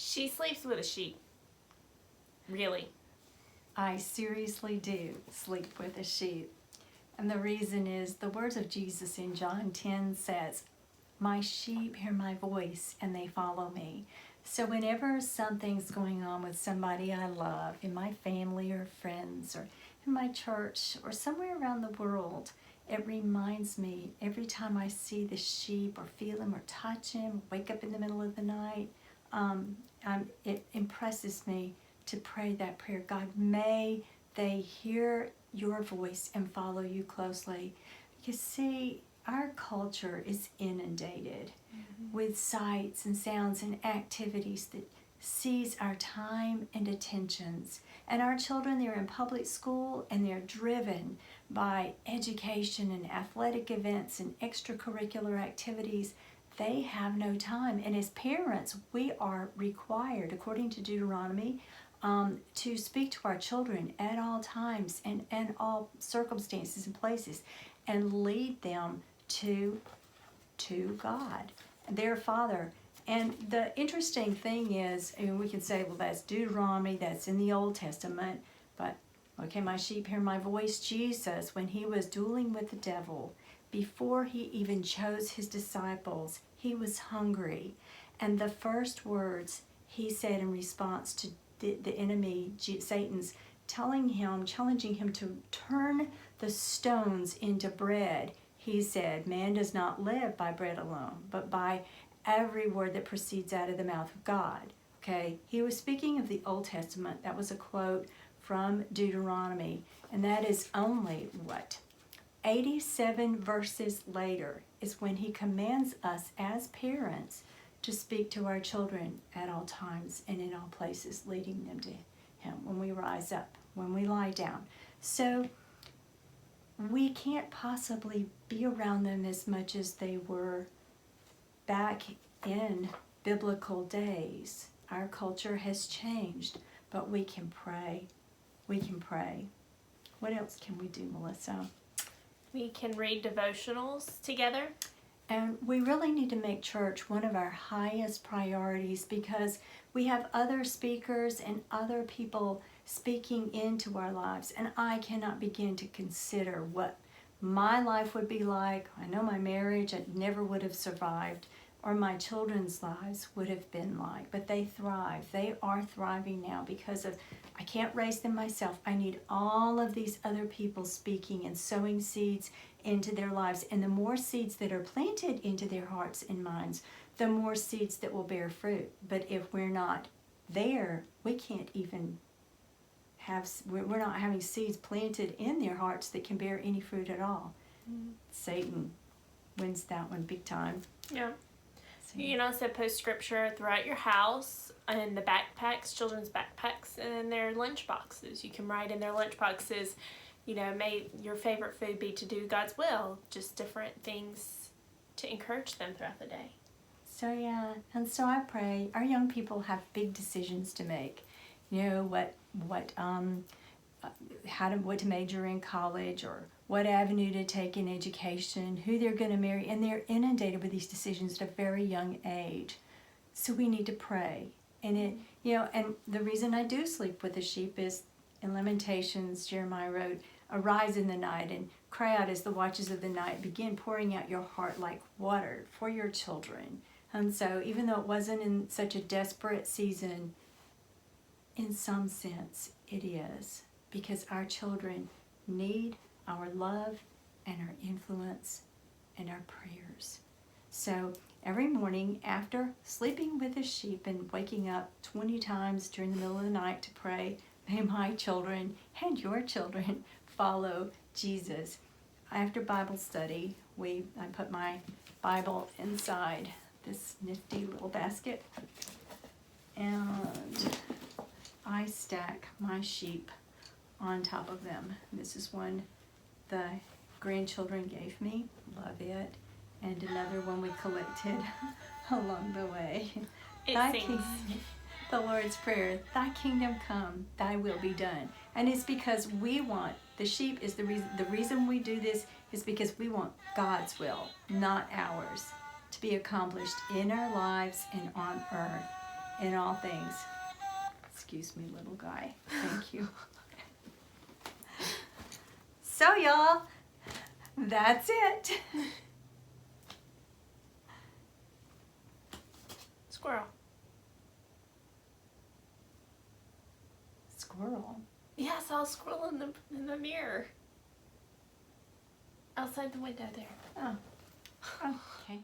She sleeps with a sheep. Really. I seriously do sleep with a sheep. And the reason is the words of Jesus in John 10 says, "My sheep hear my voice and they follow me." So whenever something's going on with somebody I love, in my family or friends or in my church or somewhere around the world, it reminds me every time I see the sheep or feel him or touch him, wake up in the middle of the night, it impresses me to pray that prayer. God, may they hear your voice and follow you closely. Because see, our culture is inundated with sights and sounds and activities that seize our time and attentions. And our children, they're in public school and they're driven by education and athletic events and extracurricular activities. They have no time. And as parents, we are required, according to Deuteronomy, to speak to our children at all times and all circumstances and places and lead them to God, their Father. And the interesting thing is, and we can say, well, that's Deuteronomy, that's in the Old Testament, but okay, my sheep hear my voice. Jesus, when he was dueling with the devil, before he even chose his disciples, he was hungry. And the first words he said in response to the enemy, Satan's challenging him to turn the stones into bread, he said, "Man does not live by bread alone, but by every word that proceeds out of the mouth of God." Okay, he was speaking of the Old Testament. That was a quote from Deuteronomy, and that is only 87 verses later is when he commands us as parents to speak to our children at all times and in all places, leading them to him when we rise up, when we lie down. So we can't possibly be around them as much as they were back in biblical days. Our culture has changed, but we can pray. We can pray. What else can we do, Melissa? We can read devotionals together. And we really need to make church one of our highest priorities, because we have other speakers and other people speaking into our lives. And I cannot begin to consider what my life would be like. I know my marriage, I never would have survived, or my children's lives would have been like. But they thrive. They are thriving now because of, I can't raise them myself. I need all of these other people speaking and sowing seeds into their lives. And the more seeds that are planted into their hearts and minds, the more seeds that will bear fruit. But if we're not there, we can't even we're not having seeds planted in their hearts that can bear any fruit at all. Satan wins that one big time. Yeah. So. You can also post scripture throughout your house, in the backpacks, children's backpacks, and in their lunch boxes. You can write in their lunch boxes, may your favorite food be to do God's will. Just different things to encourage them throughout the day. So yeah, and so I pray our young people have big decisions to make. What to major in college, or what avenue to take in education, who they're going to marry, and they're inundated with these decisions at a very young age. So we need to pray. And and the reason I do sleep with the sheep is in Lamentations, Jeremiah wrote, "Arise in the night and cry out as the watches of the night begin, pouring out your heart like water for your children." And so even though it wasn't in such a desperate season, in some sense it is, because our children need our love and our influence and our prayers. So every morning after sleeping with the sheep and waking up 20 times during the middle of the night to pray, may my children and your children follow Jesus. After Bible study, I put my Bible inside this nifty little basket, and I stack my sheep on top of them. This is one the grandchildren gave me, love it, and another one we collected along the way. The Lord's Prayer, "Thy kingdom come, thy will be done." And it's because we want, the sheep is the reason we do this is because we want God's will, not ours, to be accomplished in our lives and on earth in all things. Excuse me, little guy. Thank you. So, y'all, that's it. Squirrel. Squirrel. Yeah, I saw a squirrel in the mirror. Outside the window there. Oh, okay.